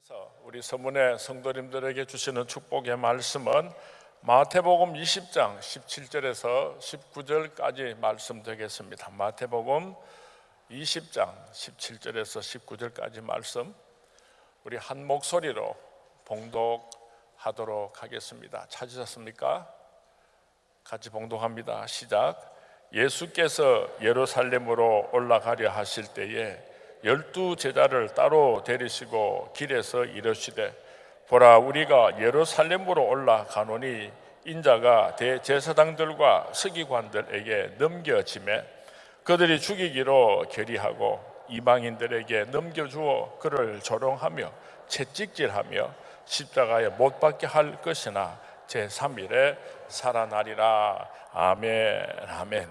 하나님께서 우리 서문의 성도님들에게 주시는 축복의 말씀은 마태복음 20장 17절에서 19절까지 말씀 되겠습니다. 마태복음 20장 17절에서 19절까지 말씀 우리 한 목소리로 봉독하도록 하겠습니다. 찾으셨습니까? 같이 봉독합니다. 시작. 예수께서 예루살렘으로 올라가려 하실 때에 12 제자를 따로 데리시고 길에서 이르시되 보라, 우리가 예루살렘으로 올라가노니 인자가 대제사장들과 서기관들에게 넘겨지매 그들이 죽이기로 결의하고 이방인들에게 넘겨주어 그를 조롱하며 채찍질하며 십자가에 못 박게 할 것이나 제3일에 살아나리라. 아멘. 아멘.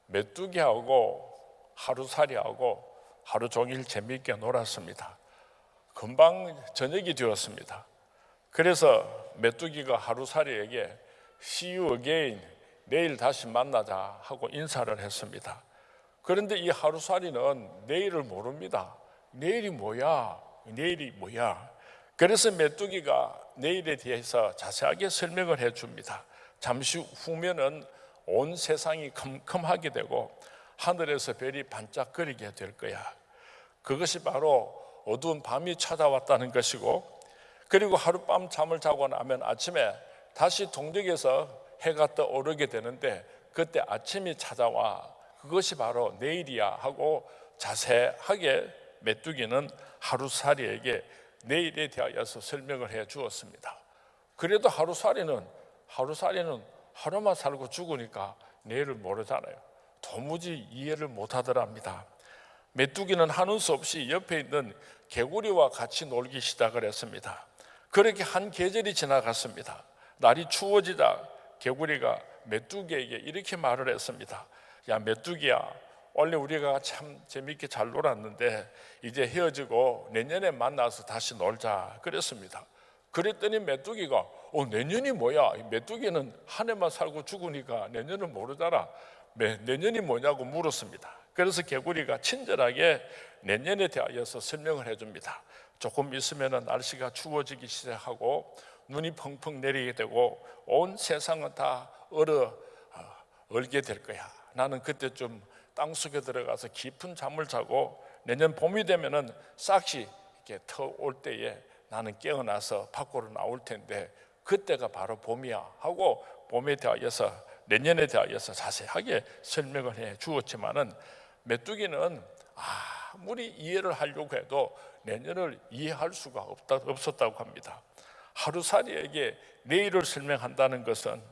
메뚜기하고 하루살이하고 하루 종일 재미있게 놀았습니다. 금방 저녁이 되었습니다. 그래서 메뚜기가 하루살이에게 See you again, 내일 다시 만나자 하고 인사를 했습니다. 그런데 이 하루살이는 내일을 모릅니다. 내일이 뭐야? 내일이 뭐야? 그래서 메뚜기가 내일에 대해서 자세하게 설명을 해줍니다. 잠시 후면은 온 세상이 컴컴하게 되고 하늘에서 별이 반짝거리게 될 거야. 그것이 바로 어두운 밤이 찾아왔다는 것이고, 그리고 하룻밤 잠을 자고 나면 아침에 다시 동쪽에서 해가 떠오르게 되는데 그때 아침이 찾아와. 그것이 바로 내일이야 하고 자세하게 메뚜기는 하루살이에게 내일에 대하여서 설명을 해 주었습니다. 그래도 하루살이는 하루만 살고 죽으니까 내일을 모르잖아요. 도무지 이해를 못 하더랍니다. 메뚜기는 하는 수 없이 옆에 있는 개구리와 같이 놀기 시작을 했습니다. 그렇게 한 계절이 지나갔습니다. 날이 추워지자 개구리가 메뚜기에게 이렇게 말을 했습니다. 야, 메뚜기야, 원래 우리가 참 재밌게 잘 놀았는데 이제 헤어지고 내년에 만나서 다시 놀자 그랬습니다. 그랬더니 메뚜기가 내년이 뭐야? 메뚜기는 한 해만 살고 죽으니까 내년을 모르잖아. 내년이 뭐냐고 물었습니다. 그래서 개구리가 친절하게 내년에 대하여서 설명을 해줍니다. 조금 있으면 날씨가 추워지기 시작하고 눈이 펑펑 내리게 되고 온 세상은 다 얼게 될 거야. 나는 그때쯤 땅속에 들어가서 깊은 잠을 자고 내년 봄이 되면은 싹이 이렇게 터올 때에 나는 깨어나서 밖으로 나올 텐데 그때가 바로 봄이야 하고 봄에 대하여서 내년에 대하여서 자세하게 설명을 해 주었지만은 메뚜기는 아무리 이해를 하려고 해도 내년을 이해할 수가 없었다고 합니다. 하루살이에게 내일을 설명한다는 것은,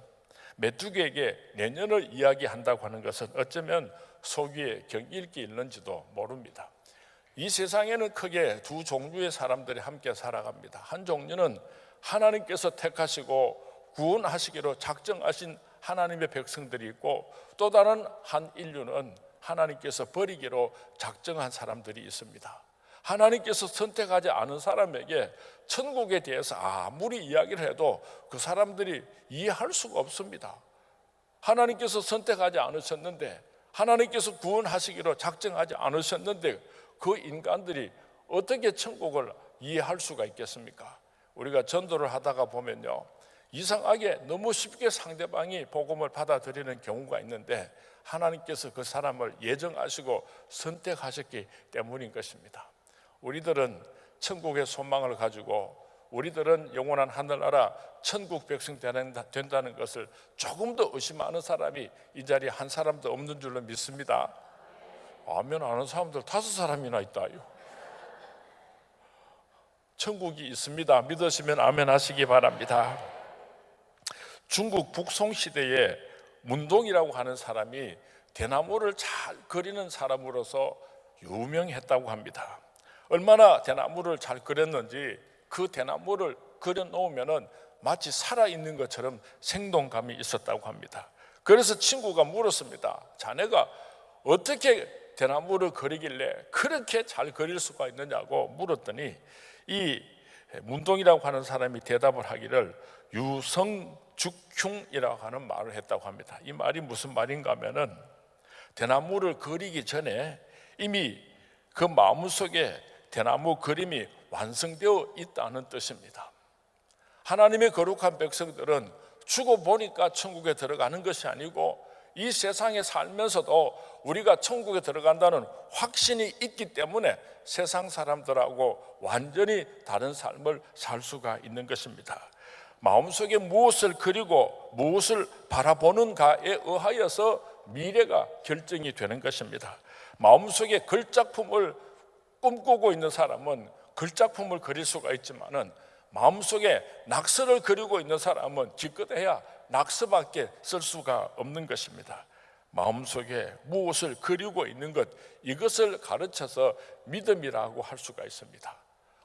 메뚜기에게 내년을 이야기한다고 하는 것은 어쩌면 속위에 경일기 있는지도 모릅니다. 이 세상에는 크게 두 종류의 사람들이 함께 살아갑니다. 한 종류는 하나님께서 택하시고 구원하시기로 작정하신 하나님의 백성들이 있고, 또 다른 한 인류는 하나님께서 버리기로 작정한 사람들이 있습니다. 하나님께서 선택하지 않은 사람에게 천국에 대해서 아무리 이야기를 해도 그 사람들이 이해할 수가 없습니다. 하나님께서 선택하지 않으셨는데, 하나님께서 구원하시기로 작정하지 않으셨는데 그 인간들이 어떻게 천국을 이해할 수가 있겠습니까? 우리가 전도를 하다가 보면요, 이상하게 너무 쉽게 상대방이 복음을 받아들이는 경우가 있는데 하나님께서 그 사람을 예정하시고 선택하셨기 때문인 것입니다. 우리들은 천국의 소망을 가지고 우리들은 영원한 하늘나라 천국 백성 된다는 것을 조금 더 의심하는 사람이 이 자리에 한 사람도 없는 줄로 믿습니다. 아멘 하는 사람들 5사람이나 있다요. 천국이 있습니다. 믿으시면 아멘 하시기 바랍니다. 중국 북송 시대에 문동이라고 하는 사람이 대나무를 잘 그리는 사람으로서 유명했다고 합니다. 얼마나 대나무를 잘 그렸는지 그 대나무를 그려 놓으면 마치 살아있는 것처럼 생동감이 있었다고 합니다. 그래서 친구가 물었습니다. 자네가 어떻게 대나무를 그리길래 그렇게 잘 그릴 수가 있느냐고 물었더니 이 문동이라고 하는 사람이 대답을 하기를 유성죽흉이라고 하는 말을 했다고 합니다. 이 말이 무슨 말인가 하면은 대나무를 그리기 전에 이미 그 마음속에 대나무 그림이 완성되어 있다는 뜻입니다. 하나님의 거룩한 백성들은 죽어보니까 천국에 들어가는 것이 아니고 이 세상에 살면서도 우리가 천국에 들어간다는 확신이 있기 때문에 세상 사람들하고 완전히 다른 삶을 살 수가 있는 것입니다. 마음속에 무엇을 그리고 무엇을 바라보는가에 의하여서 미래가 결정이 되는 것입니다. 마음속에 글작품을 꿈꾸고 있는 사람은 글작품을 그릴 수가 있지만은 마음속에 낙서를 그리고 있는 사람은 기껏해야 낙서밖에 쓸 수가 없는 것입니다. 마음속에 무엇을 그리고 있는 것, 이것을 가르쳐서 믿음이라고 할 수가 있습니다.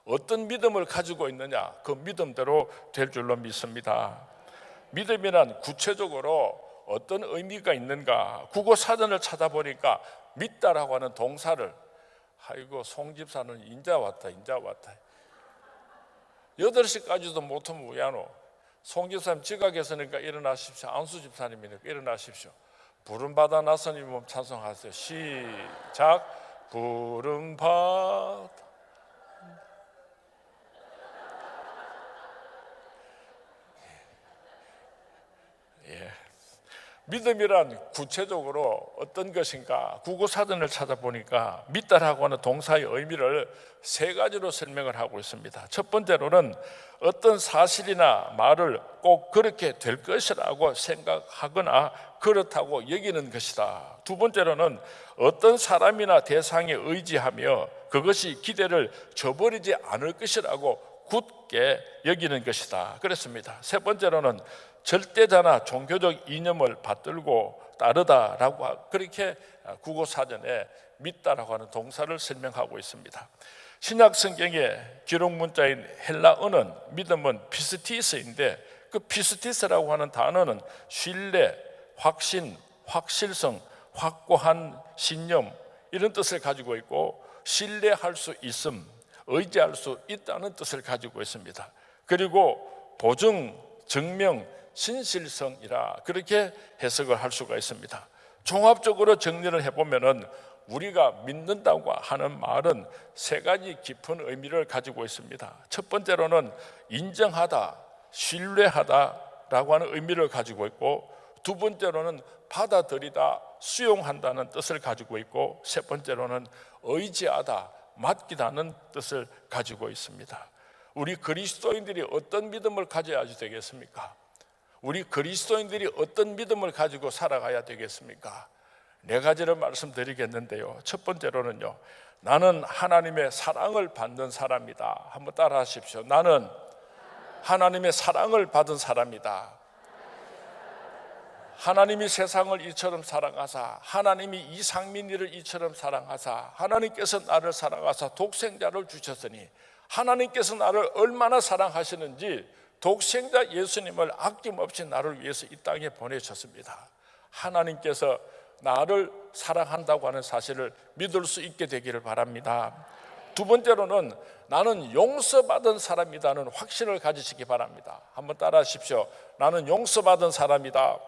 어떤 믿음을 가지고 있느냐, 그 믿음대로 될 줄로 믿습니다. 믿음이란 구체적으로 어떤 의미가 있는가, 국어 사전을 찾아보니까 믿다라고 하는 동사를, 아이고 송 집사는 인자 왔다 8시까지도 못하면 왜 안 오? 송 집사님 지각했으니까 일어나십시오. 안수 집사님이니까 일어나십시오. 부름받아 나서님 몸 찬송하세요. 시작. 부름받아. 믿음이란 구체적으로 어떤 것인가, 국어사전을 찾아보니까 믿다라고 하는 동사의 의미를 세 가지로 설명을 하고 있습니다. 첫 번째로는 어떤 사실이나 말을 꼭 그렇게 될 것이라고 생각하거나 그렇다고 여기는 것이다. 두 번째로는 어떤 사람이나 대상에 의지하며 그것이 기대를 저버리지 않을 것이라고 굳게 여기는 것이다. 그렇습니다. 세 번째로는 절대자나 종교적 이념을 받들고 따르다라고 그렇게 국어사전에 믿다라고 하는 동사를 설명하고 있습니다. 신약 성경의 기록 문자인 헬라어는 믿음은 피스티스인데 그 피스티스라고 하는 단어는 신뢰, 확신, 확실성, 확고한 신념 이런 뜻을 가지고 있고 신뢰할 수 있음, 의지할 수 있다는 뜻을 가지고 있습니다. 그리고 보증, 증명, 신실성이라 그렇게 해석을 할 수가 있습니다. 종합적으로 정리를 해보면은 우리가 믿는다고 하는 말은 세 가지 깊은 의미를 가지고 있습니다. 첫 번째로는 인정하다, 신뢰하다라고 하는 의미를 가지고 있고, 두 번째로는 받아들이다, 수용한다는 뜻을 가지고 있고, 세 번째로는 의지하다, 맡기다는 뜻을 가지고 있습니다. 우리 그리스도인들이 어떤 믿음을 가져야지 되겠습니까? 우리 그리스도인들이 어떤 믿음을 가지고 살아가야 되겠습니까? 네 가지를 말씀드리겠는데요. 첫 번째로는요, 나는 하나님의 사랑을 받는 사람이다. 한번 따라 하십시오. 나는 하나님의 사랑을 받은 사람이다. 하나님이 세상을 이처럼 사랑하사, 하나님이 이상민이를 이처럼 사랑하사, 하나님께서 나를 사랑하사 독생자를 주셨으니, 하나님께서 나를 얼마나 사랑하시는지 독생자 예수님을 아낌없이 나를 위해서 이 땅에 보내셨습니다. 하나님께서 나를 사랑한다고 하는 사실을 믿을 수 있게 되기를 바랍니다. 두 번째로는 나는 용서받은 사람이라는 확신을 가지시기 바랍니다. 한번 따라 하십시오. 나는 용서받은 사람이다.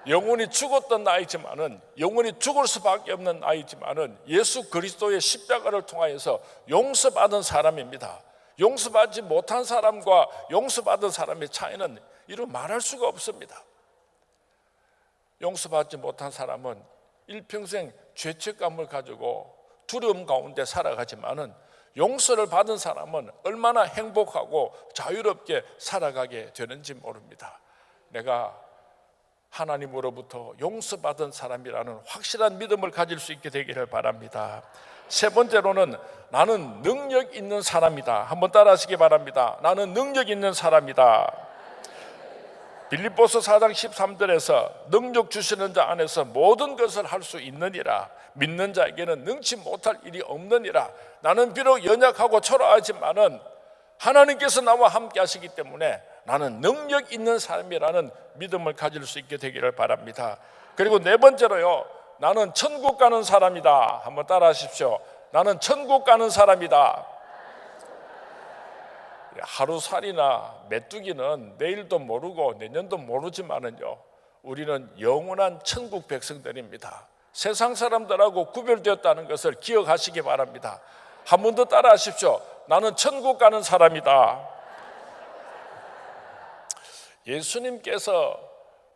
영원히 죽었던 나이지만은, 영원히 죽을 수밖에 없는 나이지만은 예수 그리스도의 십자가를 통하여서 용서받은 사람입니다. 용서받지 못한 사람과 용서받은 사람의 차이는 이루 말할 수가 없습니다. 용서받지 못한 사람은 일평생 죄책감을 가지고 두려움 가운데 살아가지만은, 용서를 받은 사람은 얼마나 행복하고 자유롭게 살아가게 되는지 모릅니다. 내가 하나님으로부터 용서받은 사람이라는 확실한 믿음을 가질 수 있게 되기를 바랍니다. 세 번째로는 나는 능력 있는 사람이다. 한번 따라 하시기 바랍니다. 나는 능력 있는 사람이다. 빌립보서 4장 13절에서 능력 주시는 자 안에서 모든 것을 할 수 있느니라. 믿는 자에게는 능치 못할 일이 없느니라. 나는 비록 연약하고 초라하지만은 하나님께서 나와 함께 하시기 때문에 나는 능력 있는 사람이라는 믿음을 가질 수 있게 되기를 바랍니다. 그리고 네 번째로요, 나는 천국 가는 사람이다. 한번 따라 하십시오. 나는 천국 가는 사람이다. 하루살이나 메뚜기는 내일도 모르고 내년도 모르지만은요, 우리는 영원한 천국 백성들입니다. 세상 사람들하고 구별되었다는 것을 기억하시기 바랍니다. 한 번 더 따라 하십시오. 나는 천국 가는 사람이다. 예수님께서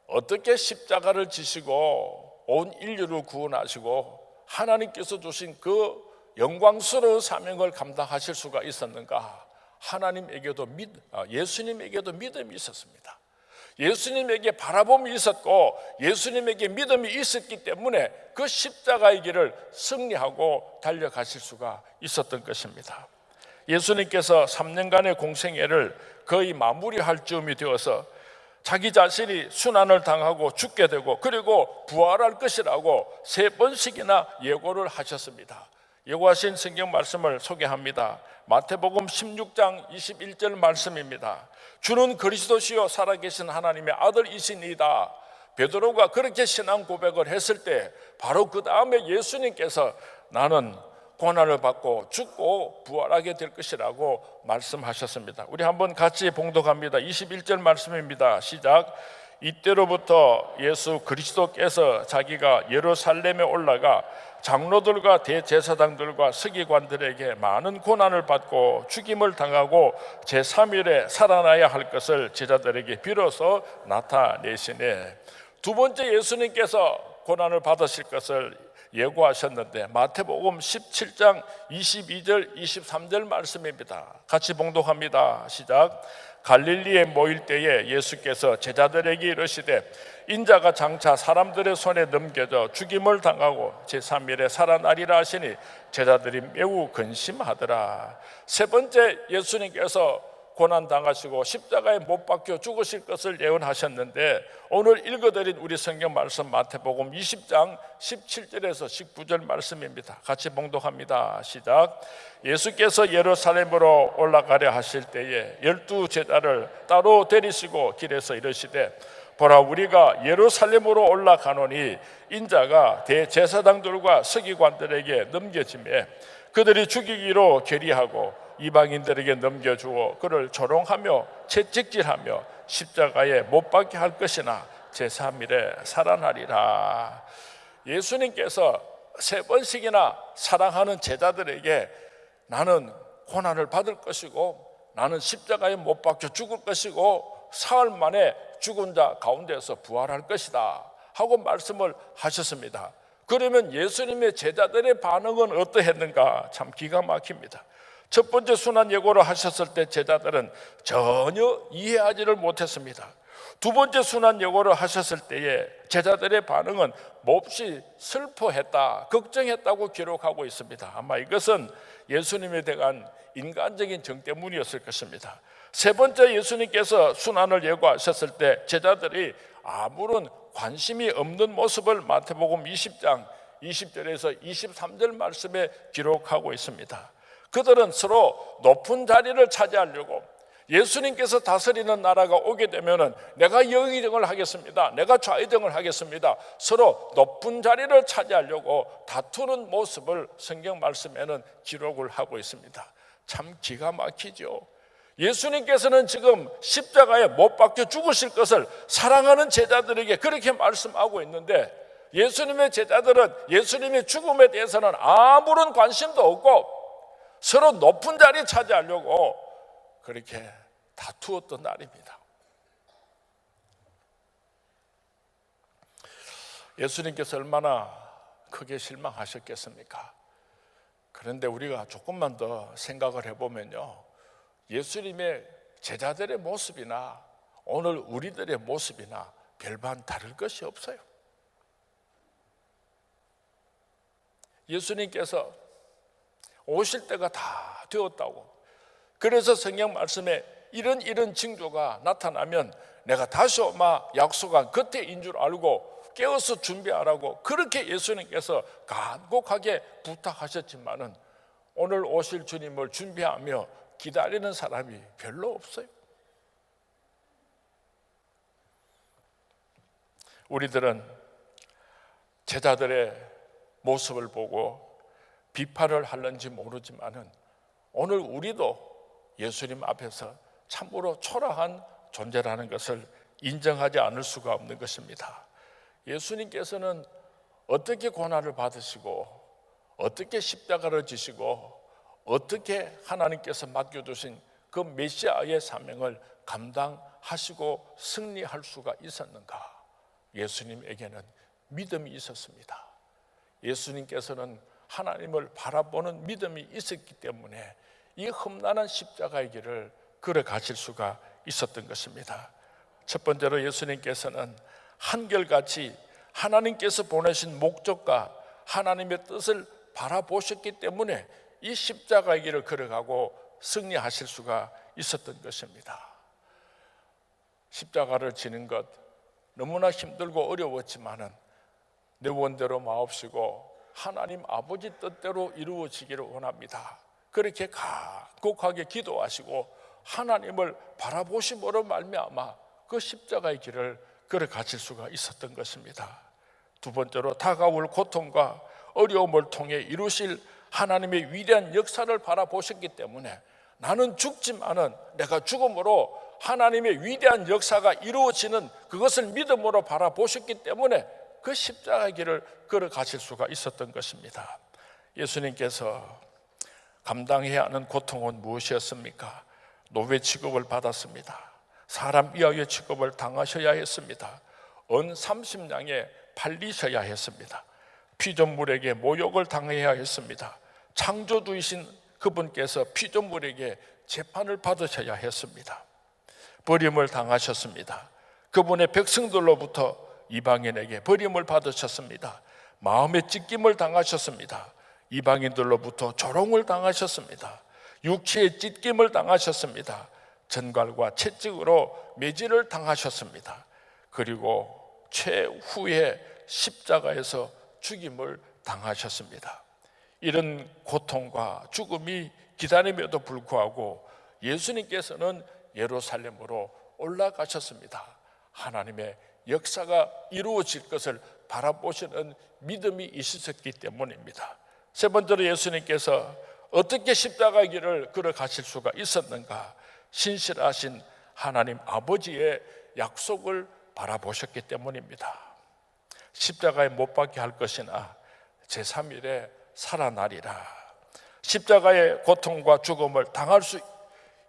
어떻게 십자가를 지시고 온 인류를 구원하시고 하나님께서 주신 그 영광스러운 사명을 감당하실 수가 있었는가? 예수님에게도 믿음이 있었습니다. 예수님에게 바라봄이 있었고 예수님에게 믿음이 있었기 때문에 그 십자가의 길을 승리하고 달려가실 수가 있었던 것입니다. 예수님께서 3년간의 공생애를 거의 마무리할 즈음이 되어서 자기 자신이 순환을 당하고 죽게 되고 그리고 부활할 것이라고 3번씩이나 예고를 하셨습니다. 예고하신 성경 말씀을 소개합니다. 마태복음 16장 21절 말씀입니다. 주는 그리스도시요 살아계신 하나님의 아들이시니이다. 베드로가 그렇게 신앙 고백을 했을 때 바로 그 다음에 예수님께서 나는 고난을 받고 죽고 부활하게 될 것이라고 말씀하셨습니다. 우리 한번 같이 봉독합니다. 21절 말씀입니다. 시작. 이때로부터 예수 그리스도께서 자기가 예루살렘에 올라가 장로들과 대제사장들과 서기관들에게 많은 고난을 받고 죽임을 당하고 제3일에 살아나야 할 것을 제자들에게 비로소 나타내시네. 두 번째 예수님께서 고난을 받으실 것을 예고하셨는데 마태복음 17장 22절 23절 말씀입니다. 같이 봉독합니다. 시작. 갈릴리에 모일 때에 예수께서 제자들에게 이르시되 인자가 장차 사람들의 손에 넘겨져 죽임을 당하고 제3일에 살아나리라 하시니 제자들이 매우 근심하더라. 세 번째 예수님께서 고난 당하시고 십자가에 못 박혀 죽으실 것을 예언하셨는데 오늘 읽어드린 우리 성경 말씀 마태복음 20장 17절에서 19절 말씀입니다. 같이 봉독합니다. 시작. 예수께서 예루살렘으로 올라가려 하실 때에 12 제자를 따로 데리시고 길에서 이르시되 보라 우리가 예루살렘으로 올라가노니 인자가 대제사장들과 서기관들에게 넘겨지매 그들이 죽이기로 결의하고 이방인들에게 넘겨주어 그를 조롱하며 채찍질하며 십자가에 못 박게 할 것이나 제3일에 살아나리라. 예수님께서 3번씩이나 사랑하는 제자들에게 나는 고난을 받을 것이고 나는 십자가에 못 박혀 죽을 것이고 사흘 만에 죽은 자 가운데서 부활할 것이다 하고 말씀을 하셨습니다. 그러면 예수님의 제자들의 반응은 어떠했는가? 참 기가 막힙니다. 첫 번째 순환 예고를 하셨을 때 제자들은 전혀 이해하지를 못했습니다. 두 번째 순환 예고를 하셨을 때에 제자들의 반응은 몹시 슬퍼했다, 걱정했다고 기록하고 있습니다. 아마 이것은 예수님에 대한 인간적인 정 때문이었을 것입니다. 세 번째 예수님께서 순환을 예고하셨을 때 제자들이 아무런 관심이 없는 모습을 마태복음 20장 20절에서 23절 말씀에 기록하고 있습니다. 그들은 서로 높은 자리를 차지하려고 예수님께서 다스리는 나라가 오게 되면은 내가 영의정을 하겠습니다. 내가 좌의정을 하겠습니다. 서로 높은 자리를 차지하려고 다투는 모습을 성경 말씀에는 기록을 하고 있습니다. 참 기가 막히죠. 예수님께서는 지금 십자가에 못 박혀 죽으실 것을 사랑하는 제자들에게 그렇게 말씀하고 있는데 예수님의 제자들은 예수님의 죽음에 대해서는 아무런 관심도 없고 서로 높은 자리 차지하려고 그렇게 다투었던 날입니다. 예수님께서 얼마나 크게 실망하셨겠습니까? 그런데 우리가 조금만 더 생각을 해보면요, 예수님의 제자들의 모습이나 오늘 우리들의 모습이나 별반 다를 것이 없어요. 예수님께서 오실 때가 다 되었다고. 그래서 성경 말씀에 이런 징조가 나타나면 내가 다시 오마 약속한 그때인 줄 알고 깨어서 준비하라고 그렇게 예수님께서 간곡하게 부탁하셨지만은 오늘 오실 주님을 준비하며 기다리는 사람이 별로 없어요. 우리들은 제자들의 모습을 보고 비판을 하는지 모르지만은 오늘 우리도 예수님 앞에서 참으로 초라한 존재라는 것을 인정하지 않을 수가 없는 것입니다. 예수님께서는 어떻게 고난을 받으시고 어떻게 십자가를 지시고 어떻게 하나님께서 맡겨주신 그 메시아의 사명을 감당하시고 승리할 수가 있었는가? 예수님에게는 믿음이 있었습니다. 예수님께서는 하나님을 바라보는 믿음이 있었기 때문에 이 험난한 십자가의 길을 걸어가실 수가 있었던 것입니다. 첫 번째로 예수님께서는 한결같이 하나님께서 보내신 목적과 하나님의 뜻을 바라보셨기 때문에 이 십자가의 길을 걸어가고 승리하실 수가 있었던 것입니다. 십자가를 지는 것 너무나 힘들고 어려웠지만은 내 원대로 마옵시고 하나님 아버지 뜻대로 이루어지기를 원합니다. 그렇게 간곡하게 기도하시고 하나님을 바라보심으로 말미암아 그 십자가의 길을 걸어가실 수가 있었던 것입니다. 두 번째로 다가올 고통과 어려움을 통해 이루실 하나님의 위대한 역사를 바라보셨기 때문에 나는 죽지만은 내가 죽음으로 하나님의 위대한 역사가 이루어지는 그것을 믿음으로 바라보셨기 때문에 그 십자가의 길을 걸어가실 수가 있었던 것입니다. 예수님께서 감당해야 하는 고통은 무엇이었습니까? 노예 취급을 받았습니다. 사람 이하의 취급을 당하셔야 했습니다. 은 30냥에 팔리셔야 했습니다. 피조물에게 모욕을 당해야 했습니다. 창조주이신 그분께서 피조물에게 재판을 받으셔야 했습니다. 버림을 당하셨습니다. 그분의 백성들로부터 이방인에게 버림을 받으셨습니다. 마음의 찢김을 당하셨습니다. 이방인들로부터 조롱을 당하셨습니다. 육체의 찢김을 당하셨습니다. 전갈과 채찍으로 매질을 당하셨습니다. 그리고 최후의 십자가에서 죽임을 당하셨습니다. 이런 고통과 죽음이 기다림에도 불구하고 예수님께서는 예루살렘으로 올라가셨습니다. 하나님의 역사가 이루어질 것을 바라보시는 믿음이 있으셨기 때문입니다. 세 번째로 예수님께서 어떻게 십자가의 길을 걸어가실 수가 있었는가? 신실하신 하나님 아버지의 약속을 바라보셨기 때문입니다. 십자가에 못 박게 할 것이나 제3일에 살아나리라. 십자가의 고통과 죽음을 당할 수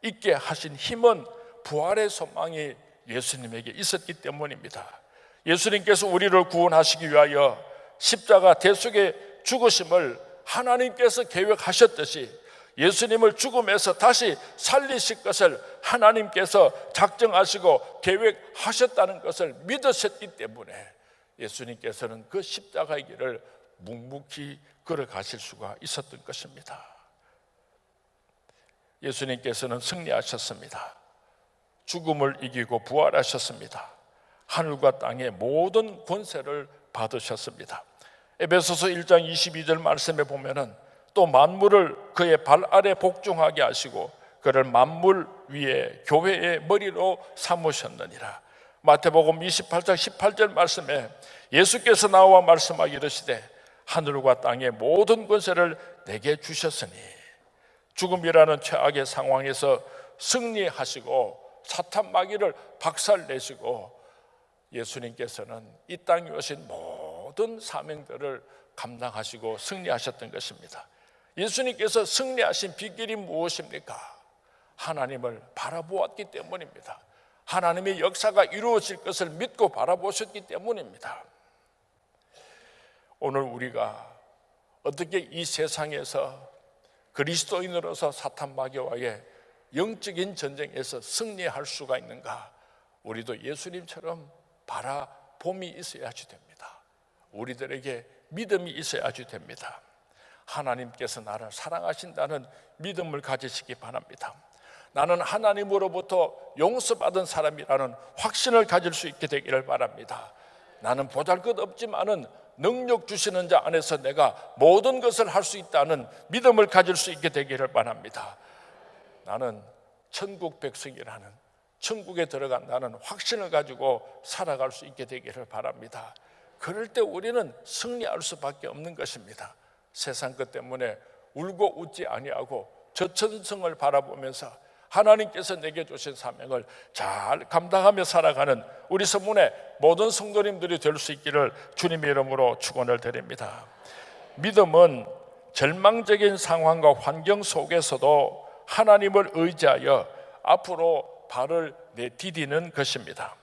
있게 하신 힘은 부활의 소망이 예수님에게 있었기 때문입니다. 예수님께서 우리를 구원하시기 위하여 십자가 대속의 죽으심을 하나님께서 계획하셨듯이 예수님을 죽음에서 다시 살리실 것을 하나님께서 작정하시고 계획하셨다는 것을 믿으셨기 때문에 예수님께서는 그 십자가의 길을 묵묵히 걸어가실 수가 있었던 것입니다. 예수님께서는 승리하셨습니다. 죽음을 이기고 부활하셨습니다. 하늘과 땅의 모든 권세를 받으셨습니다. 에베소서 1장 22절 말씀에 보면은 또 만물을 그의 발 아래 복종하게 하시고 그를 만물 위에 교회의 머리로 삼으셨느니라. 마태복음 28장 18절 말씀에 예수께서 나와 말씀하기 이르시되 하늘과 땅의 모든 권세를 내게 주셨으니 죽음이라는 최악의 상황에서 승리하시고 사탄 마귀를 박살내시고 예수님께서는 이 땅에 오신 모든 사명들을 감당하시고 승리하셨던 것입니다. 예수님께서 승리하신 비결이 무엇입니까? 하나님을 바라보았기 때문입니다. 하나님의 역사가 이루어질 것을 믿고 바라보셨기 때문입니다. 오늘 우리가 어떻게 이 세상에서 그리스도인으로서 사탄 마귀와의 영적인 전쟁에서 승리할 수가 있는가? 우리도 예수님처럼 바라봄이 있어야지 됩니다. 우리들에게 믿음이 있어야지 됩니다. 하나님께서 나를 사랑하신다는 믿음을 가지시기 바랍니다. 나는 하나님으로부터 용서받은 사람이라는 확신을 가질 수 있게 되기를 바랍니다. 나는 보잘것없지만은 능력 주시는 자 안에서 내가 모든 것을 할 수 있다는 믿음을 가질 수 있게 되기를 바랍니다. 나는 천국 백성이라는, 천국에 들어간다는 확신을 가지고 살아갈 수 있게 되기를 바랍니다. 그럴 때 우리는 승리할 수밖에 없는 것입니다. 세상 것 때문에 울고 웃지 아니하고 저천성을 바라보면서 하나님께서 내게 주신 사명을 잘 감당하며 살아가는 우리 성문의 모든 성도님들이 될 수 있기를 주님의 이름으로 축원을 드립니다. 믿음은 절망적인 상황과 환경 속에서도 하나님을 의지하여 앞으로 발을 내디디는 것입니다.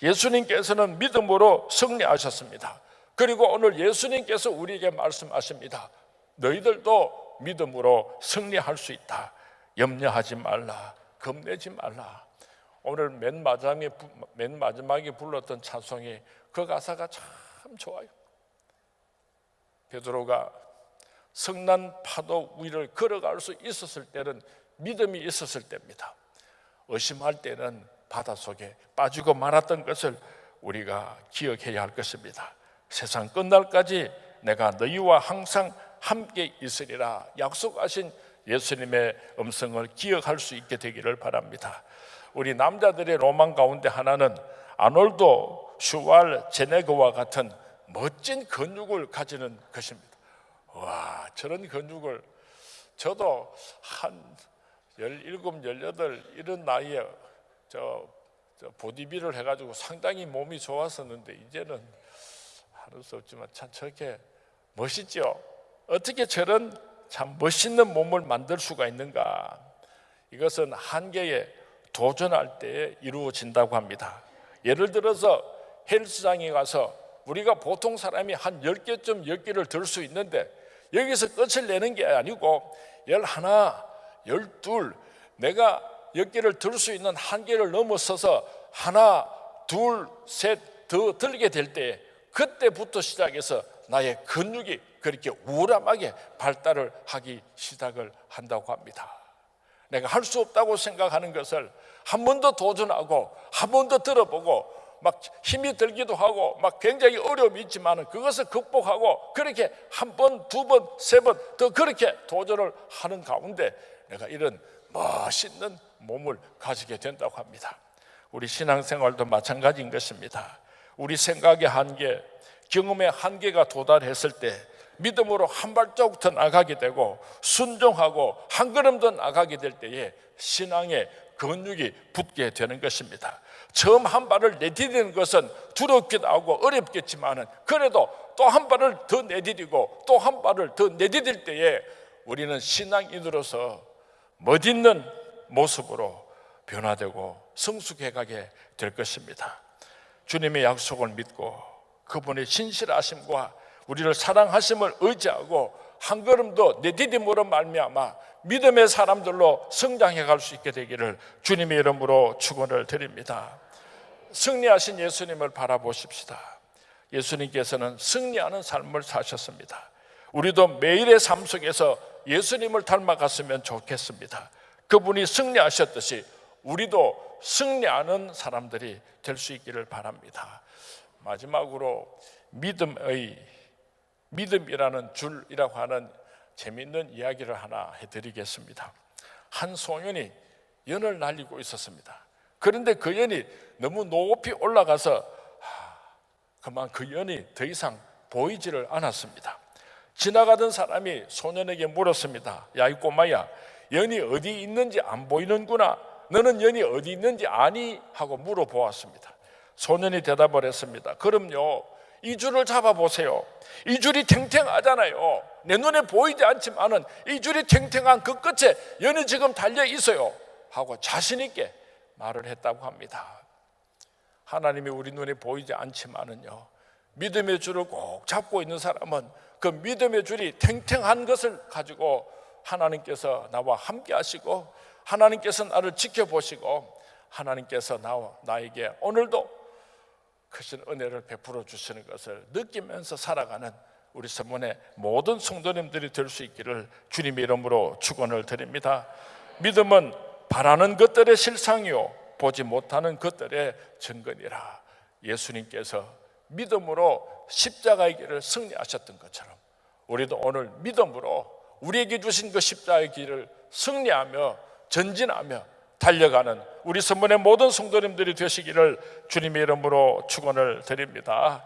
예수님께서는 믿음으로 승리하셨습니다. 그리고 오늘 예수님께서 우리에게 말씀하십니다. 너희들도 믿음으로 승리할 수 있다. 염려하지 말라. 겁내지 말라. 오늘 맨 마지막에 불렀던 찬송이 그 가사가 참 좋아요. 베드로가 성난 파도 위를 걸어갈 수 있었을 때는 믿음이 있었을 때입니다. 의심할 때는 바닷속에 빠지고 말았던 것을 우리가 기억해야 할 것입니다. 세상 끝날까지 내가 너희와 항상 함께 있으리라 약속하신 예수님의 음성을 기억할 수 있게 되기를 바랍니다. 우리 남자들의 로망 가운데 하나는 아놀드 슈왈제네거와 같은 멋진 근육을 가지는 것입니다. 와, 저런 근육을 저도 한 17, 18 이런 나이에 저 보디빌을 해가지고 상당히 몸이 좋았었는데 이제는 할 수 없지만 참 저렇게 멋있죠. 어떻게 저런 참 멋있는 몸을 만들 수가 있는가? 이것은 한계에 도전할 때에 이루어진다고 합니다. 예를 들어서 헬스장에 가서 우리가 보통 사람이 한 10개쯤 10개를 들 수 있는데 여기서 끝을 내는 게 아니고 11, 12 내가 10개를 들 수 있는 한계를 넘어서서 하나, 둘, 셋 더 들게 될 때 그때부터 시작해서 나의 근육이 그렇게 우람하게 발달을 하기 시작을 한다고 합니다. 내가 할 수 없다고 생각하는 것을 한 번 더 도전하고 한 번 더 들어보고 막 힘이 들기도 하고 막 굉장히 어려움이 있지만 그것을 극복하고 그렇게 한 번, 두 번, 세 번 더 그렇게 도전을 하는 가운데 내가 이런 멋있는 몸을 가지게 된다고 합니다. 우리 신앙생활도 마찬가지인 것입니다. 우리 생각의 한계, 경험의 한계가 도달했을 때 믿음으로 한 발자국 더 나가게 되고 순종하고 한 걸음 더 나가게 될 때에 신앙의 근육이 붙게 되는 것입니다. 처음 한 발을 내디디는 것은 두렵기도 하고 어렵겠지만 그래도 또 한 발을 더 내디디고 또 한 발을 더 내디딜 때에 우리는 신앙인으로서 멋있는 모습으로 변화되고 성숙해가게 될 것입니다. 주님의 약속을 믿고 그분의 신실하심과 우리를 사랑하심을 의지하고 한 걸음 더 내디딤으로 말미암아 믿음의 사람들로 성장해 갈 수 있게 되기를 주님의 이름으로 축원을 드립니다. 승리하신 예수님을 바라보십시다. 예수님께서는 승리하는 삶을 사셨습니다. 우리도 매일의 삶 속에서 예수님을 닮아갔으면 좋겠습니다. 그분이 승리하셨듯이 우리도 승리하는 사람들이 될 수 있기를 바랍니다. 마지막으로 믿음이라는 줄이라고 하는 재미있는 이야기를 하나 해드리겠습니다. 한 소년이 연을 날리고 있었습니다. 그런데 그 연이 너무 높이 올라가서 그만 그 연이 더 이상 보이지를 않았습니다. 지나가던 사람이 소년에게 물었습니다. 야, 이 꼬마야, 연이 어디 있는지 안 보이는구나. 너는 연이 어디 있는지 아니? 하고 물어보았습니다. 소년이 대답을 했습니다. 그럼요, 이 줄을 잡아보세요. 이 줄이 탱탱하잖아요. 내 눈에 보이지 않지만은 이 줄이 탱탱한 그 끝에 연이 지금 달려 있어요. 하고 자신 있게 말을 했다고 합니다. 하나님이 우리 눈에 보이지 않지만은요, 믿음의 줄을 꼭 잡고 있는 사람은 그 믿음의 줄이 탱탱한 것을 가지고 하나님께서 나와 함께 하시고 하나님께서 나를 지켜보시고 하나님께서 나에게 오늘도 크신 은혜를 베풀어 주시는 것을 느끼면서 살아가는 우리 서문의 모든 성도님들이 될 수 있기를 주님의 이름으로 축원을 드립니다. 믿음은 바라는 것들의 실상이요 보지 못하는 것들의 증거니라. 예수님께서 믿음으로 십자가의 길을 승리하셨던 것처럼 우리도 오늘 믿음으로 우리에게 주신 그 십자가의 길을 승리하며 전진하며 달려가는 우리 서문의 모든 성도님들이 되시기를 주님의 이름으로 축원을 드립니다.